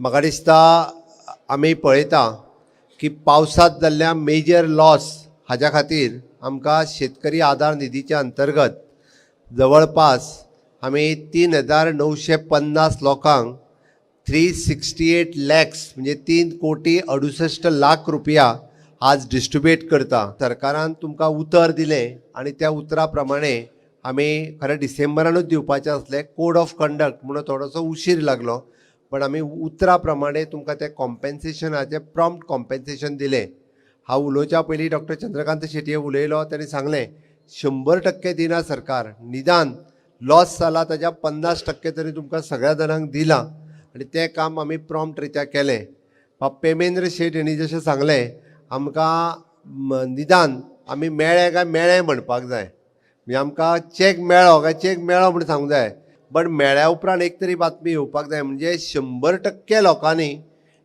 म्हाका दिसता आमी पळयता की पावसांत जाल्ल्या मेजर लॉस हाज्या खातीर आमकां शेतकरी आदार निधीच्या अंतर्गत जवळपास आमी 3,950 लोकांक 368 लॅक्स म्हणजे 3,68,00,000 रुपया आज डिस्ट्रिब्यूट करता. सरकारान तुमकां उतर दिलें आनी त्या उतरा प्रमाणे आमी खरें डिसेंबरानूच दिवपाचें आसलें. कोड ऑफ कंडक्ट म्हणून थोडोसो उशीर लागलो, पण आमी उतरा प्रमाणे तुमकां तें कॉम्पेन्सेशनाचें प्रॉम्प्ट कॉम्पेन्सेशन दिलें. हांव उलोवच्या पयलीं डॉक्टर चंद्रकांत शेटये उलयलो, ताणें सांगलें 100% दिना सरकार, निदान लॉस जाला ताच्या 50% तरी तुमकां सगळ्या जाणांक दिलां आनी तें काम आमी प्रॉम्प्ट रित्या केलें. पेमेंद्र शेट हांणी जशें सांगलें, आमकां निदान आमी मेळ्ळे काय मेळ्ळे म्हणपाक जाय. म्हणजे आमकां चॅक मेळ्ळो काय चॅक मेळ्ळो म्हणून सांगूंक जाय. बट मेळ्ळ्या उपरांत एक तरी बातमी येवपाक जाय, म्हणजे 100% लोकांनी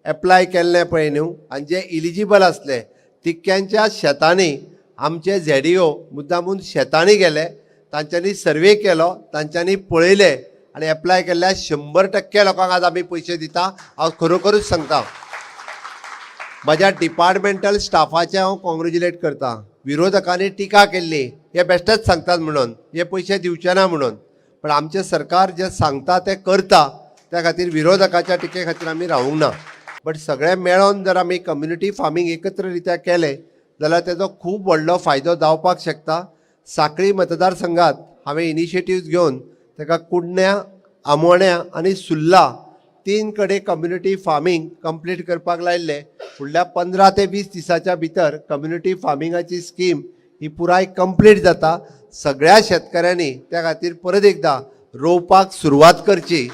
एप्लाय केल्लें पळय न्हू, आनी जे इलिजिबल आसले तितक्यांच्या शेतांनी आमचे झेडीओ मुद्दामून शेतांनी गेले, तांच्यांनी सर्वे केलो, तांच्यांनी पळयले आनी एप्लाय केल्ल्या 100% लोकांक आज आमी पयशे दिता. हांव खरोखरूच सांगता, म्हज्या डिपार्टमेंटल स्टाफाचें हांव कॉंग्रेच्युलेट करता. विरोधकांनी टिका केल्ली हे बेश्टेच सांगतात म्हणून, हे पयशे दिवचे ना म्हणून, पण आमचें सरकार जें सांगता तें करता. त्या खातीर विरोधकाच्या टिके खातीर आमी रावूंक ना. बट सगळें मेळोन जर आमी कम्युनिटी फार्मींग एकत्र रित्या केलें जाल्यार तेजो खूब व्हडलो फायदो जावपाक शकता. सांखळी मतदारसंघात हांवें इनिशिएटिव्ज घेवन ताका कुडण्या, आमोण्या आनी सुर्ला 3 कडेन कम्युनिटी फार्मींग कंप्लीट करपाक लायिल्लें. फुडल्या 15 ते 20 दिसाच्या भितर कम्युनिटी फार्मिंगाची स्कीम ही पुराय कंप्लीट जाता. सगळ्या शेतकऱ्यांनी त्या खातीर परत एकदां रोवपाक सुरवात करची.